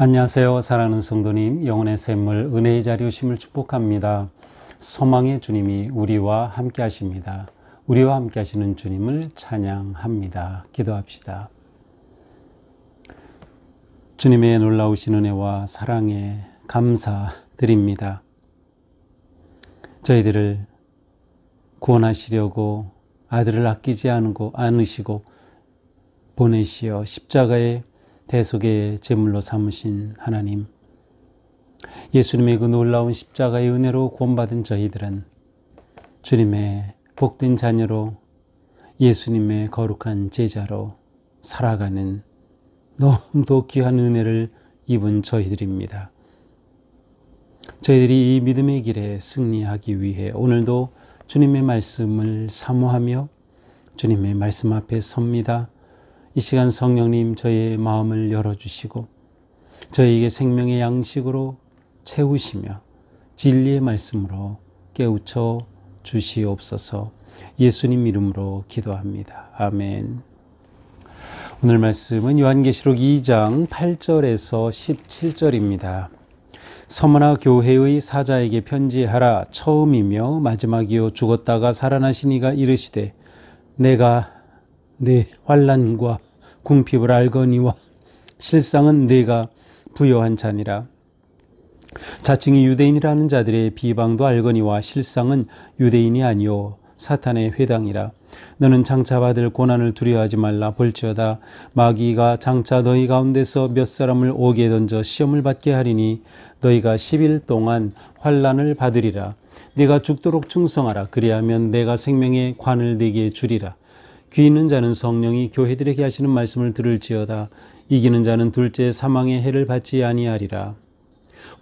안녕하세요. 사랑하는 성도님, 영혼의 샘물 은혜의 자리 오심을 축복합니다. 소망의 주님이 우리와 함께 하십니다. 우리와 함께 하시는 주님을 찬양합니다. 기도합시다. 주님의 놀라우신 은혜와 사랑에 감사드립니다. 저희들을 구원하시려고 아들을 아끼지 않으시고 보내시어 십자가의 대속의 제물로 삼으신 하나님, 예수님의 그 놀라운 십자가의 은혜로 구원받은 저희들은 주님의 복된 자녀로 예수님의 거룩한 제자로 살아가는 너무도 귀한 은혜를 입은 저희들입니다. 저희들이 이 믿음의 길에 승리하기 위해 오늘도 주님의 말씀을 사모하며 주님의 말씀 앞에 섭니다. 이 시간 성령님 저희의 마음을 열어주시고 저희에게 생명의 양식으로 채우시며 진리의 말씀으로 깨우쳐 주시옵소서. 예수님 이름으로 기도합니다. 아멘. 오늘 말씀은 요한계시록 2장 8절에서 17절입니다. 서머나 교회의 사자에게 편지하라. 처음이며 마지막이요 죽었다가 살아나신 이가 이르시되 내가 내 환난과 궁핍을 알거니와 실상은 내가 부요한 자니라. 자칭이 유대인이라는 자들의 비방도 알거니와 실상은 유대인이 아니요 사탄의 회당이라. 너는 장차 받을 고난을 두려워하지 말라. 볼지어다 마귀가 장차 너희 가운데서 몇 사람을 옥에 던져 시험을 받게 하리니 너희가 10일 동안 환난을 받으리라. 네가 죽도록 충성하라. 그리하면 내가 생명의 관을 네게 주리라. 귀 있는 자는 성령이 교회들에게 하시는 말씀을 들을지어다. 이기는 자는 둘째 사망의 해를 받지 아니하리라.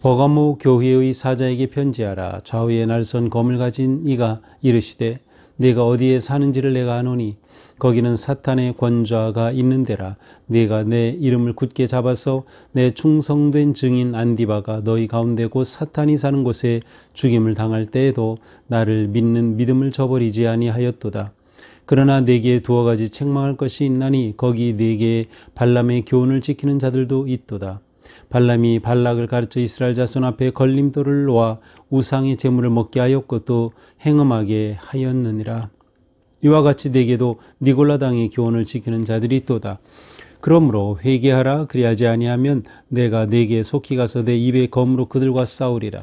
버가모 교회의 사자에게 편지하라. 좌우에 날선 검을 가진 이가 이르시되 네가 어디에 사는지를 내가 아노니 거기는 사탄의 권좌가 있는 데라. 네가 내 이름을 굳게 잡아서 내 충성된 증인 안디바가 너희 가운데 곧 사탄이 사는 곳에 죽임을 당할 때에도 나를 믿는 믿음을 저버리지 아니하였도다. 그러나 네게 두어 가지 책망할 것이 있나니 거기 네게 발람의 교훈을 지키는 자들도 있도다. 발람이 발락을 가르쳐 이스라엘 자손 앞에 걸림돌을 놓아 우상의 제물을 먹게 하였고 또 행음하게 하였느니라. 이와 같이 네게도 니골라 당의 교훈을 지키는 자들이 있도다. 그러므로 회개하라. 그리하지 아니하면 내가 네게 속히 가서 내 입의 검으로 그들과 싸우리라.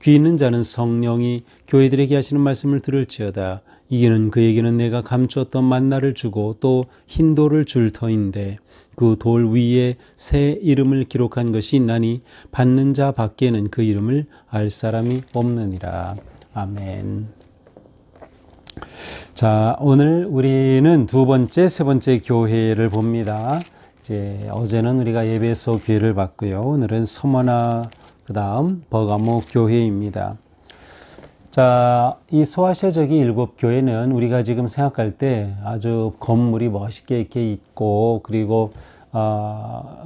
귀 있는 자는 성령이 교회들에게 하시는 말씀을 들을지어다. 이기는 그에게는 내가 감추었던 만나를 주고 또 흰 돌을 줄 터인데 그 돌 위에 새 이름을 기록한 것이 있나니 받는 자 밖에는 그 이름을 알 사람이 없느니라. 아멘. 자, 오늘 우리는 두 번째, 세 번째 교회를 봅니다. 어제는 우리가 에베소 교회를 봤고요. 오늘은 서머나 그 다음 버가모 교회입니다. 자, 이 소아시아적인 일곱 교회는 우리가 지금 생각할 때 아주 건물이 멋있게 이렇게 있고 그리고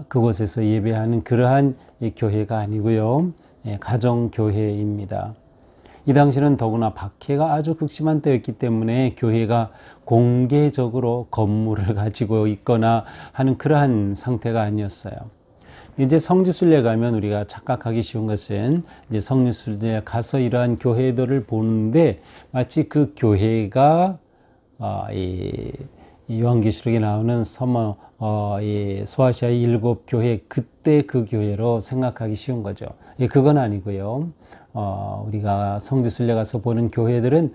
그곳에서 예배하는 그러한 교회가 아니고요. 가정교회입니다. 이 당시는 더구나 박해가 아주 극심한 때였기 때문에 교회가 공개적으로 건물을 가지고 있거나 하는 그러한 상태가 아니었어요. 이제 성지순례 가면 우리가 착각하기 쉬운 것은 이제 성지순례 가서 이러한 교회들을 보는데 마치 그 교회가 이 요한계시록에 나오는 이 소아시아의 일곱 교회 그때 그 교회로 생각하기 쉬운 거죠. 그건 아니고요. 우리가 성지순례 가서 보는 교회들은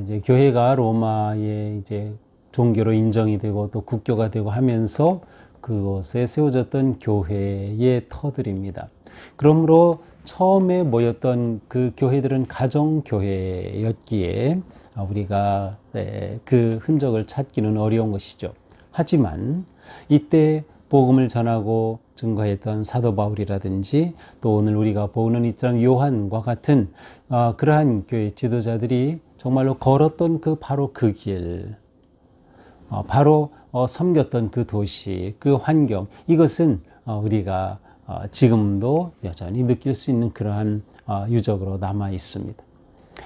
이제 교회가 로마의 이제 종교로 인정이 되고 또 국교가 되고 하면서 그곳에 세워졌던 교회의 터들입니다. 그러므로 처음에 모였던 그 교회들은 가정교회였기에 우리가 그 흔적을 찾기는 어려운 것이죠. 하지만 이때 복음을 전하고 증거했던 사도 바울이라든지 또 오늘 우리가 보는 이처럼 요한과 같은 그러한 교회 지도자들이 정말로 걸었던 바로 그 길, 바로 섬겼던 그 도시, 그 환경, 이것은 우리가 지금도 여전히 느낄 수 있는 그러한 유적으로 남아 있습니다.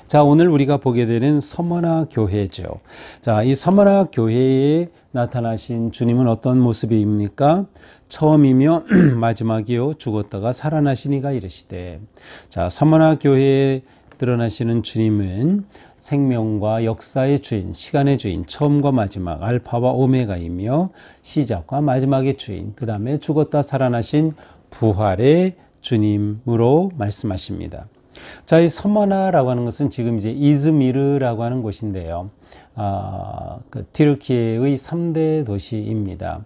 자, 오늘 우리가 보게 되는 서머나 교회죠. 자, 이 서머나 교회에 나타나신 주님은 어떤 모습입니까? 처음이며 마지막이요, 죽었다가 살아나시니가 이르시되. 자, 서머나 교회에 드러나시는 주님은 생명과 역사의 주인, 시간의 주인, 처음과 마지막, 알파와 오메가이며 시작과 마지막의 주인, 그 다음에 죽었다 살아나신 부활의 주님으로 말씀하십니다. 자, 이 서머나라고 하는 것은 지금 이제 이즈미르라고 하는 곳인데요. 그 튀르키예의 3대 도시입니다.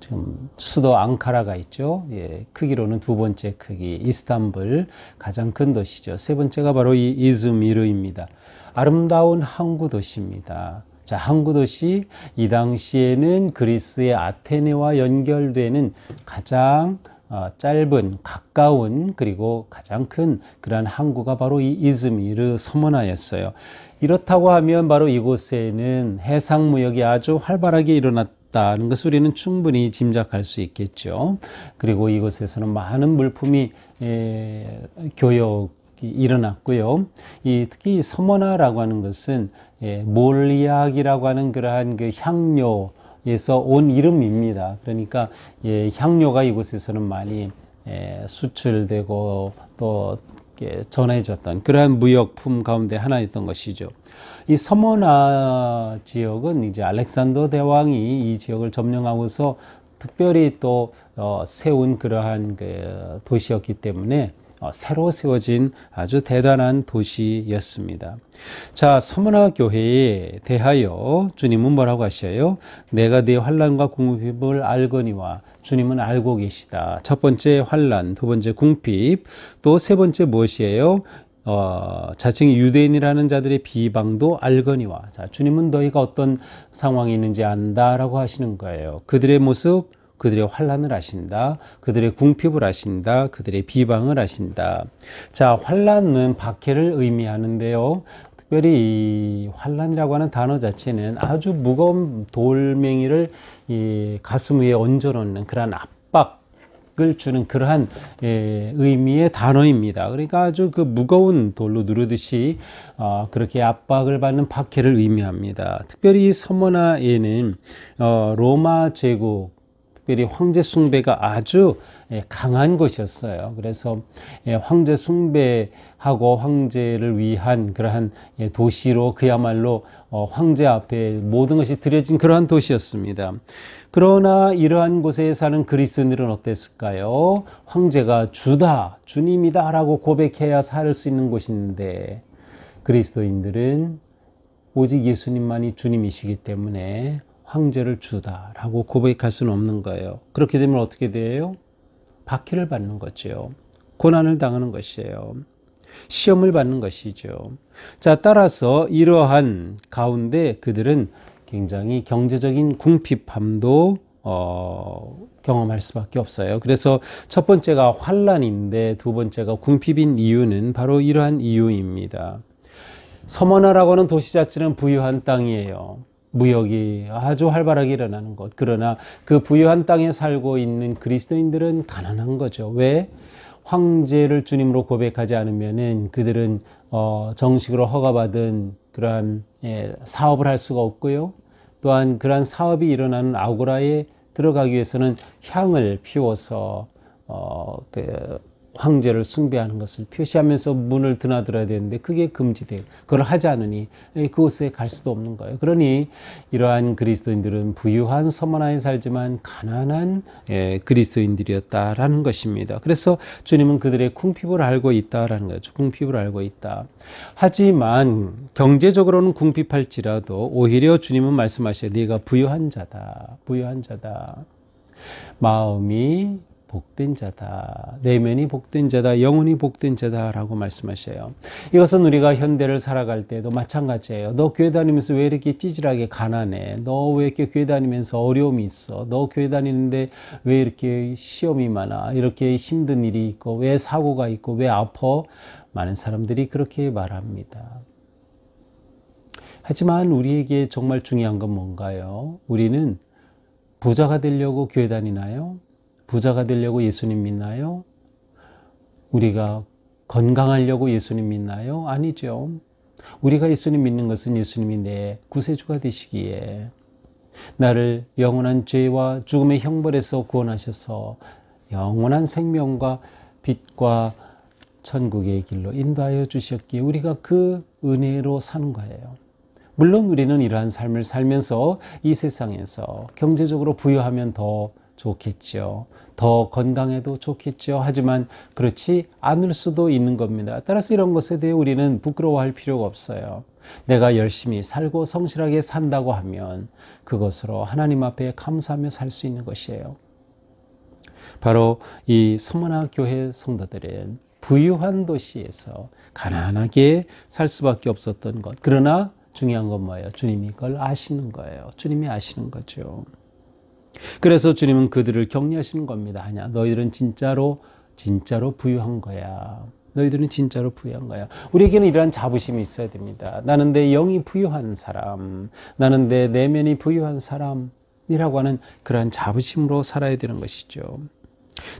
지금 수도 앙카라가 있죠. 예, 크기로는 두 번째 크기, 이스탄불 가장 큰 도시죠. 세 번째가 바로 이 이즈미르입니다. 아름다운 항구 도시입니다. 자, 항구 도시, 이 당시에는 그리스의 아테네와 연결되는 가장 짧은, 가까운, 그리고 가장 큰 그러한 항구가 바로 이 이즈미르 서머나였어요. 이렇다고 하면 바로 이곳에는 해상무역이 아주 활발하게 일어났다는 것을 우리는 충분히 짐작할 수 있겠죠. 그리고 이곳에서는 많은 물품이 교역이 일어났고요. 특히 이 서머나라고 하는 것은 몰리악이라고 하는 그러한 그 향료 에서 온 이름입니다. 그러니까 향료가 이곳에서는 많이 수출되고 또 전해졌던 그러한 무역품 가운데 하나였던 것이죠. 이 서머나 지역은 이제 알렉산더 대왕이 이 지역을 점령하고서 특별히 또 세운 그러한 그 도시였기 때문에 새로 세워진 아주 대단한 도시였습니다. 자, 서머나 교회에 대하여 주님은 뭐라고 하셔요? 내가 네 환난과 궁핍을 알거니와. 주님은 알고 계시다. 첫 번째 환난, 두 번째 궁핍, 또 세 번째 무엇이에요? 자칭 유대인이라는 자들의 비방도 알거니와. 자, 주님은 너희가 어떤 상황이 있는지 안다라고 하시는 거예요. 그들의 모습, 그들의 환난을 아신다. 그들의 궁핍을 아신다. 그들의 비방을 아신다. 자, 환난은 박해를 의미하는데요. 특별히 이 환난이라고 하는 단어 자체는 아주 무거운 돌멩이를 이 가슴 위에 얹어놓는 그러한 압박을 주는 그러한 의미의 단어입니다. 그러니까 아주 그 무거운 돌로 누르듯이 그렇게 압박을 받는 박해를 의미합니다. 특별히 이 서머나에는 로마 제국, 특별히 황제 숭배가 아주 강한 곳이었어요. 그래서 황제 숭배하고 황제를 위한 그러한 도시로 그야말로 황제 앞에 모든 것이 드려진 그러한 도시였습니다. 그러나 이러한 곳에 사는 그리스도인들은 어땠을까요? 황제가 주다, 주님이다 라고 고백해야 살 수 있는 곳인데 그리스도인들은 오직 예수님만이 주님이시기 때문에 황제를 주다라고 고백할 수는 없는 거예요. 그렇게 되면 어떻게 돼요? 박해를 받는 거죠. 고난을 당하는 것이에요. 시험을 받는 것이죠. 자, 따라서 이러한 가운데 그들은 굉장히 경제적인 궁핍함도 경험할 수밖에 없어요. 그래서 첫 번째가 환난인데 두 번째가 궁핍인 이유는 바로 이러한 이유입니다. 서머나라고 하는 도시 자체는 부유한 땅이에요. 무역이 아주 활발하게 일어나는 것. 그러나 그 부유한 땅에 살고 있는 그리스도인들은 가난한 거죠. 왜? 황제를 주님으로 고백하지 않으면은 그들은 정식으로 허가받은 그러한 사업을 할 수가 없고요. 또한 그러한 사업이 일어나는 아고라에 들어가기 위해서는 향을 피워서 황제를 숭배하는 것을 표시하면서 문을 드나들어야 되는데 그게 금지돼요. 그걸 하지 않으니 그곳에 갈 수도 없는 거예요. 그러니 이러한 그리스도인들은 부유한 서머나에 살지만 가난한 그리스도인들이었다라는 것입니다. 그래서 주님은 그들의 궁핍을 알고 있다라는 거죠. 궁핍을 알고 있다. 하지만 경제적으로는 궁핍할지라도 오히려 주님은 말씀하셔요. 네가 부유한 자다. 부유한 자다. 마음이 복된 자다. 내면이 복된 자다. 영혼이 복된 자다라고 말씀하셔요. 이것은 우리가 현대를 살아갈 때도 마찬가지예요. 너 교회 다니면서 왜 이렇게 찌질하게 가난해? 너 왜 이렇게 교회 다니면서 어려움이 있어? 너 교회 다니는데 왜 이렇게 시험이 많아? 이렇게 힘든 일이 있고 왜 사고가 있고 왜 아파? 많은 사람들이 그렇게 말합니다. 하지만 우리에게 정말 중요한 건 뭔가요? 우리는 부자가 되려고 교회 다니나요? 부자가 되려고 예수님 믿나요? 우리가 건강하려고 예수님 믿나요? 아니죠. 우리가 예수님 믿는 것은 예수님이 내 구세주가 되시기에 나를 영원한 죄와 죽음의 형벌에서 구원하셔서 영원한 생명과 빛과 천국의 길로 인도하여 주셨기에 우리가 그 은혜로 사는 거예요. 물론 우리는 이러한 삶을 살면서 이 세상에서 경제적으로 부유하면 더 좋겠죠. 더 건강해도 좋겠죠. 하지만 그렇지 않을 수도 있는 겁니다. 따라서 이런 것에 대해 우리는 부끄러워할 필요가 없어요. 내가 열심히 살고 성실하게 산다고 하면 그것으로 하나님 앞에 감사하며 살 수 있는 것이에요. 바로 이 서머나 교회 성도들은 부유한 도시에서 가난하게 살 수밖에 없었던 것. 그러나 중요한 건 뭐예요? 주님이 그걸 아시는 거예요. 주님이 아시는 거죠. 그래서 주님은 그들을 격려하시는 겁니다. 아니야, 너희들은 진짜로 부유한 거야. 너희들은 진짜로 부유한 거야. 우리에게는 이러한 자부심이 있어야 됩니다. 나는 내 영이 부유한 사람, 나는 내 내면이 부유한 사람이라고 하는 그러한 자부심으로 살아야 되는 것이죠.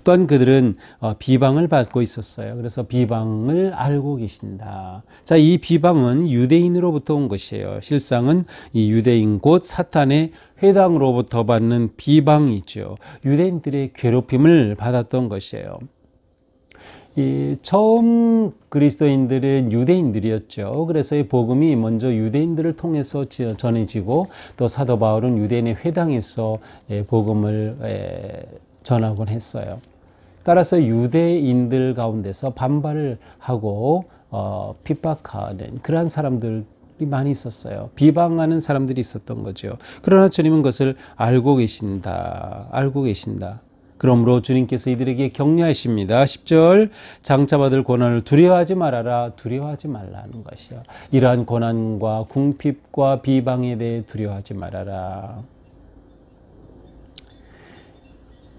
또한 그들은 비방을 받고 있었어요. 그래서 비방을 알고 계신다. 자, 이 비방은 유대인으로부터 온 것이에요. 실상은 이 유대인 곧 사탄의 회당으로부터 받는 비방이죠. 유대인들의 괴롭힘을 받았던 것이에요. 이 처음 그리스도인들은 유대인들이었죠. 그래서 이 복음이 먼저 유대인들을 통해서 전해지고 또 사도 바울은 유대인의 회당에서 복음을 전하곤 했어요. 따라서 유대인들 가운데서 반발을 하고 핍박하는 그러한 사람들이 많이 있었어요. 비방하는 사람들이 있었던 거죠. 그러나 주님은 그것을 알고 계신다. 알고 계신다. 그러므로 주님께서 이들에게 격려하십니다. 10절 장차받을 고난을 두려워하지 말아라. 두려워하지 말라는 것이요. 이러한 고난과 궁핍과 비방에 대해 두려워하지 말아라.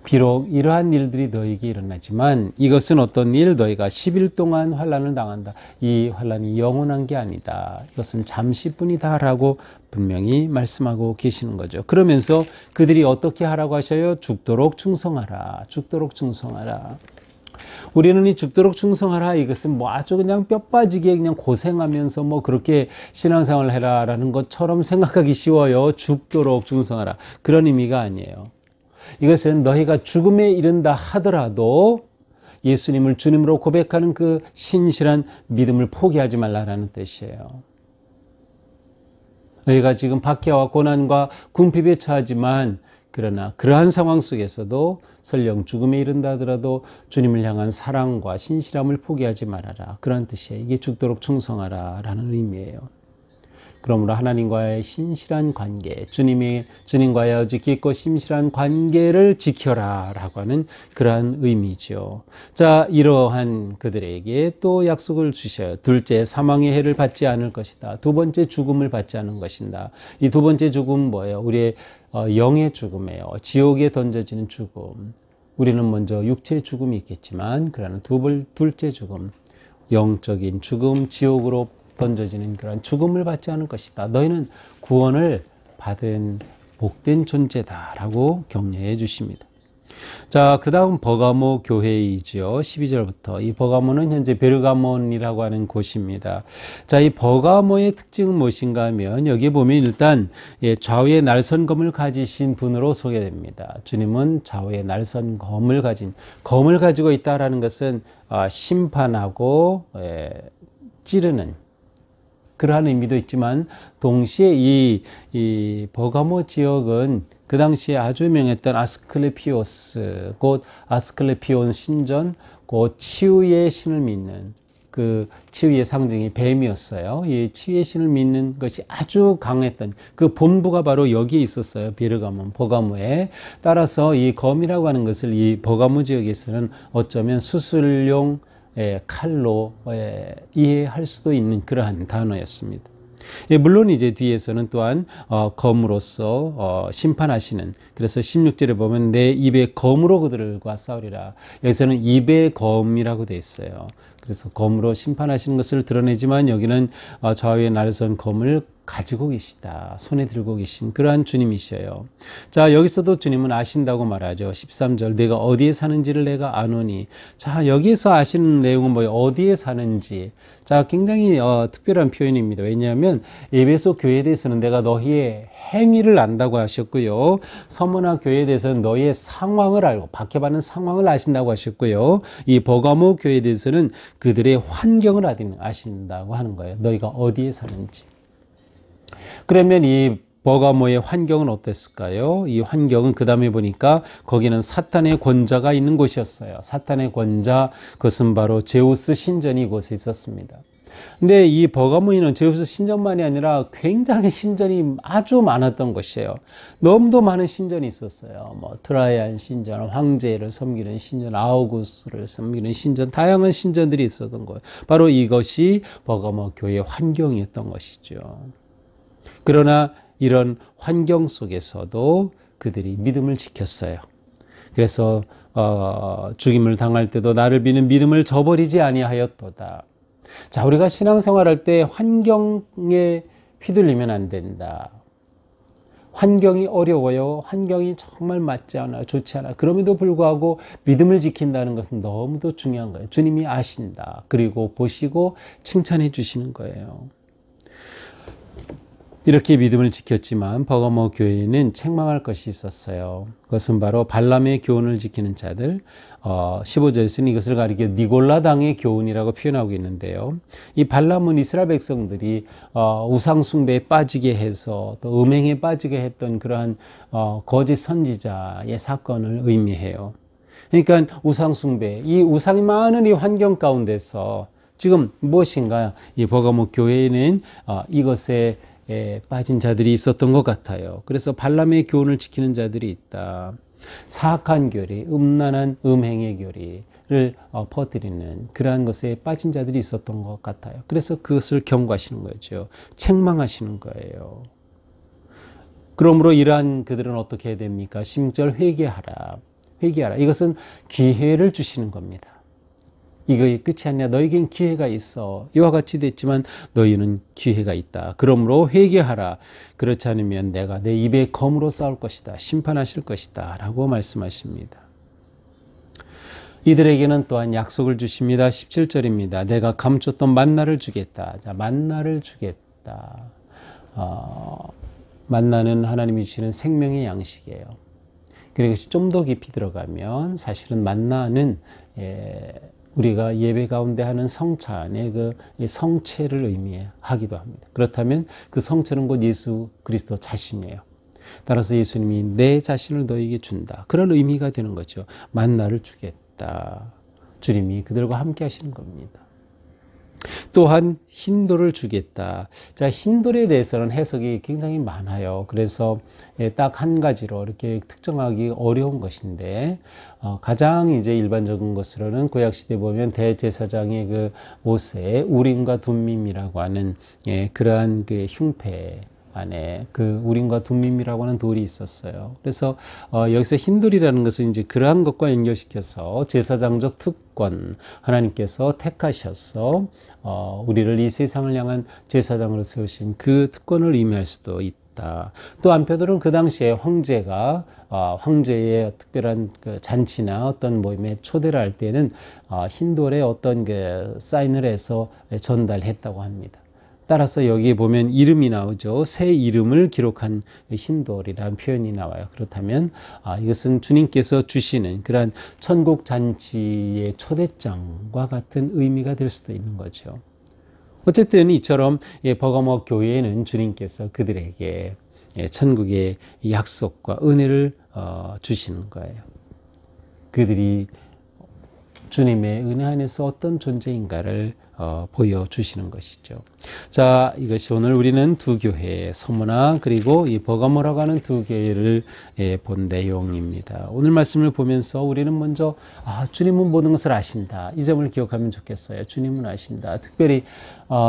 비록 이러한 일들이 너에게 일어나지만 이것은 어떤 일? 너희가 10일 동안 환난을 당한다. 이 환난이 영원한 게 아니다. 이것은 잠시뿐이다 라고 분명히 말씀하고 계시는 거죠. 그러면서 그들이 어떻게 하라고 하셔요? 죽도록 충성하라. 죽도록 충성하라. 우리는 이 죽도록 충성하라 이것은 뭐 아주 그냥 뼈 빠지게 그냥 고생하면서 뭐 그렇게 신앙생활을 해라라는 것처럼 생각하기 쉬워요. 죽도록 충성하라. 그런 의미가 아니에요. 이것은 너희가 죽음에 이른다 하더라도 예수님을 주님으로 고백하는 그 신실한 믿음을 포기하지 말라라는 뜻이에요. 너희가 지금 박해와 고난과 궁핍에 처하지만 그러나 그러한 상황 속에서도 설령 죽음에 이른다 하더라도 주님을 향한 사랑과 신실함을 포기하지 말아라. 그런 뜻이에요. 이게 죽도록 충성하라 라는 의미예요. 그러므로 하나님과의 신실한 관계, 주님과의 아주 깊고 심실한 관계를 지켜라 라고 하는 그러한 의미죠. 자, 이러한 그들에게 또 약속을 주셔요. 둘째, 사망의 해를 받지 않을 것이다. 두 번째, 죽음을 받지 않은 것이다. 이 두 번째 죽음은 뭐예요? 우리의 영의 죽음이에요. 지옥에 던져지는 죽음. 우리는 먼저 육체의 죽음이 있겠지만 그러나 둘째 죽음, 영적인 죽음, 지옥으로 던져지는 그런 죽음을 받지 않을 것이다. 너희는 구원을 받은 복된 존재다라고 격려해 주십니다. 자, 그 다음 버가모 교회이죠. 12절부터. 이 버가모는 현재 베르가몬이라고 하는 곳입니다. 자, 이 버가모의 특징은 무엇인가 하면 여기 보면 일단 좌우에 날선 검을 가지신 분으로 소개됩니다. 주님은 좌우에 날선 검을 가지고 있다라는 것은 심판하고 찌르는 그러한 의미도 있지만 동시에 이 버가모 지역은 그 당시에 아주 유명했던 아스클레피오스, 곧 아스클레피온 신전, 곧 치유의 신을 믿는 그 치유의 상징이 뱀이었어요. 이 치유의 신을 믿는 것이 아주 강했던 그 본부가 바로 여기에 있었어요. 베르가몬, 버가모에. 따라서 이 검이라고 하는 것을 이 버가모 지역에서는 어쩌면 수술용 칼로 이해할 수도 있는 그러한 단어였습니다. 물론 이제 뒤에서는 또한 검으로서 심판하시는, 그래서 16절에 보면 내 입의 검으로 그들과 싸우리라. 여기서는 입의 검이라고 되어 있어요. 그래서 검으로 심판하시는 것을 드러내지만 여기는 좌우에 날선 검을 가지고 계시다. 손에 들고 계신 그러한 주님이셔요. 자, 여기서도 주님은 아신다고 말하죠. 13절, 내가 어디에 사는지를 내가 아노니. 자, 여기서 아시는 내용은 뭐예요? 어디에 사는지. 자, 굉장히 특별한 표현입니다. 왜냐하면 에베소 교회에 대해서는 내가 너희의 행위를 안다고 하셨고요. 서머나 교회에 대해서는 너희의 상황을 알고 박해받는 상황을 아신다고 하셨고요. 이 버가모 교회에 대해서는 그들의 환경을 아신다고 하는 거예요. 너희가 어디에 사는지. 그러면 이 버가모의 환경은 어땠을까요? 이 환경은 그 다음에 보니까 거기는 사탄의 권자가 있는 곳이었어요. 사탄의 권자, 그것은 바로 제우스 신전이 이곳에 있었습니다. 근데 이 버가모에는 제우스 신전만이 아니라 굉장히 신전이 아주 많았던 것이에요. 너무도 많은 신전이 있었어요. 뭐 트라이안 신전, 황제를 섬기는 신전, 아우구스를 섬기는 신전, 다양한 신전들이 있었던 거예요. 바로 이것이 버가모 교회의 환경이었던 것이죠. 그러나 이런 환경 속에서도 그들이 믿음을 지켰어요. 그래서 죽임을 당할 때도 나를 믿는 믿음을 저버리지 아니하였도다. 자, 우리가 신앙생활할 때 환경에 휘둘리면 안 된다. 환경이 어려워요. 환경이 정말 맞지 않아, 좋지 않아. 그럼에도 불구하고 믿음을 지킨다는 것은 너무도 중요한 거예요. 주님이 아신다. 그리고 보시고 칭찬해 주시는 거예요. 이렇게 믿음을 지켰지만 버가모 교회에는 책망할 것이 있었어요. 그것은 바로 발람의 교훈을 지키는 자들. 15절에서는 이것을 가리켜 니골라당의 교훈이라고 표현하고 있는데요. 이 발람은 이스라엘 백성들이 우상 숭배에 빠지게 해서 또 음행에 빠지게 했던 그러한 거짓 선지자의 사건을 의미해요. 그러니까 우상 숭배, 이 우상이 많은 이 환경 가운데서 지금 무엇인가 이 버가모 교회에는 이것에 빠진 자들이 있었던 것 같아요. 그래서 발람의 교훈을 지키는 자들이 있다. 사악한 교리, 음란한 음행의 교리를 퍼뜨리는 그러한 것에 빠진 자들이 있었던 것 같아요. 그래서 그것을 경고하시는 거죠. 책망하시는 거예요. 그러므로 이러한 그들은 어떻게 해야 됩니까? 16절 회개하라. 회개하라. 이것은 기회를 주시는 겁니다. 이거 끝이 아니야. 너에겐 기회가 있어. 이와 같이 됐지만 너희는 기회가 있다. 그러므로 회개하라. 그렇지 않으면 내가 내 입에 검으로 싸울 것이다. 심판하실 것이다. 라고 말씀하십니다. 이들에게는 또한 약속을 주십니다. 17절입니다. 내가 감췄던 만나를 주겠다. 자, 만나를 주겠다. 만나는 하나님이 주시는 생명의 양식이에요. 그리고 좀 더 깊이 들어가면 사실은 만나는 우리가 예배 가운데 하는 성찬의 그 성체를 의미하기도 합니다. 그렇다면 그 성체는 곧 예수 그리스도 자신이에요. 따라서 예수님이 내 자신을 너에게 준다. 그런 의미가 되는 거죠. 만나를 주겠다. 주님이 그들과 함께 하시는 겁니다. 또한 흰돌을 주겠다. 자, 흰돌에 대해서는 해석이 굉장히 많아요. 그래서 딱 한 가지로 이렇게 특정하기 어려운 것인데, 가장 이제 일반적인 것으로는 구약시대 보면 대제사장의 그 옷에 우림과 둠밈이라고 하는 그러한 그 흉패 안에 그 우림과 둠밈이라고 하는 돌이 있었어요. 그래서 여기서 흰돌이라는 것은 이제 그러한 것과 연결시켜서 제사장적 특권, 하나님께서 택하셔서 우리를 이 세상을 향한 제사장으로 세우신 그 특권을 의미할 수도 있다. 또 한편으로는 그 당시에 황제가 황제의 특별한 그 잔치나 어떤 모임에 초대를 할 때는 흰돌에 어떤 그 사인을 해서 전달했다고 합니다. 따라서 여기에 보면 이름이 나오죠. 새 이름을 기록한 흰돌이라는 표현이 나와요. 그렇다면 이것은 주님께서 주시는 그러한 천국 잔치의 초대장과 같은 의미가 될 수도 있는 거죠. 어쨌든 이처럼 버가모 교회에는 주님께서 그들에게 천국의 약속과 은혜를 주시는 거예요. 그들이 주님의 은혜 안에서 어떤 존재인가를 보여주시는 것이죠. 자, 이것이 오늘 우리는 두 교회, 서머나 그리고 이 버가모라고 하는 두 교회를 본 내용입니다. 오늘 말씀을 보면서 우리는 먼저 주님은 모든 것을 아신다. 이 점을 기억하면 좋겠어요. 주님은 아신다. 특별히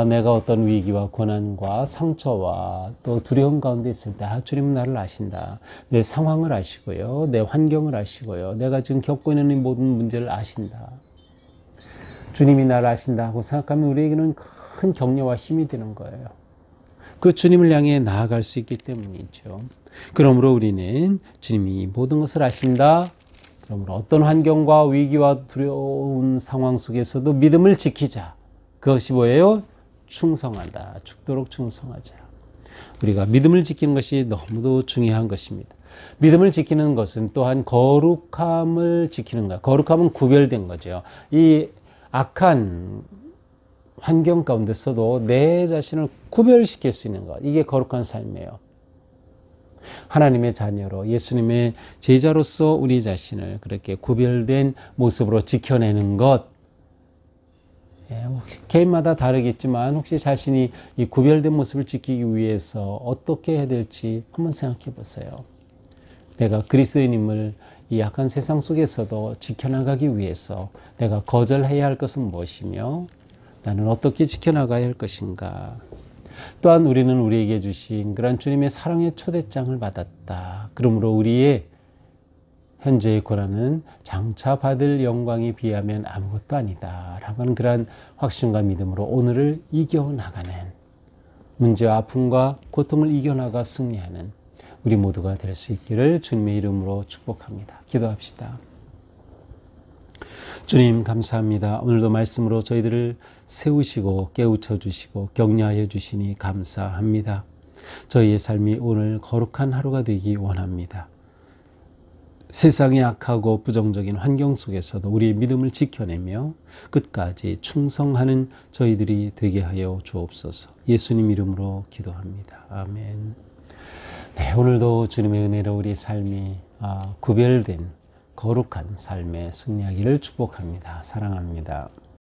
내가 어떤 위기와 고난과 상처와 또 두려움 가운데 있을 때 주님은 나를 아신다. 내 상황을 아시고요. 내 환경을 아시고요. 내가 지금 겪고 있는 이 모든 문제를 아신다. 주님이 나를 아신다 하고 생각하면 우리에게는 큰 격려와 힘이 되는 거예요. 그 주님을 향해 나아갈 수 있기 때문이죠. 그러므로 우리는 주님이 모든 것을 아신다. 그러므로 어떤 환경과 위기와 두려운 상황 속에서도 믿음을 지키자. 그것이 뭐예요? 충성하다. 죽도록 충성하자. 우리가 믿음을 지키는 것이 너무도 중요한 것입니다. 믿음을 지키는 것은 또한 거룩함을 지키는 것. 거룩함은 구별된 거죠. 이 악한 환경 가운데서도 내 자신을 구별시킬 수 있는 것. 이게 거룩한 삶이에요. 하나님의 자녀로 예수님의 제자로서 우리 자신을 그렇게 구별된 모습으로 지켜내는 것. 혹시 개인마다 다르겠지만 혹시 자신이 이 구별된 모습을 지키기 위해서 어떻게 해야 될지 한번 생각해 보세요. 내가 그리스도인임을 이 약한 세상 속에서도 지켜나가기 위해서 내가 거절해야 할 것은 무엇이며 나는 어떻게 지켜나가야 할 것인가. 또한 우리는 우리에게 주신 그런 주님의 사랑의 초대장을 받았다. 그러므로 우리의 현재의 고난은 장차 받을 영광에 비하면 아무것도 아니다. 라는 그러한 확신과 믿음으로 오늘을 이겨나가는, 문제와 아픔과 고통을 이겨나가 승리하는 우리 모두가 될 수 있기를 주님의 이름으로 축복합니다. 기도합시다. 주님 감사합니다. 오늘도 말씀으로 저희들을 세우시고 깨우쳐 주시고 격려하여 주시니 감사합니다. 저희의 삶이 오늘 거룩한 하루가 되기 원합니다. 세상의 악하고 부정적인 환경 속에서도 우리의 믿음을 지켜내며 끝까지 충성하는 저희들이 되게 하여 주옵소서. 예수님 이름으로 기도합니다. 아멘. 네, 오늘도 주님의 은혜로 우리 삶이 구별된 거룩한 삶에 승리하기를 축복합니다. 사랑합니다.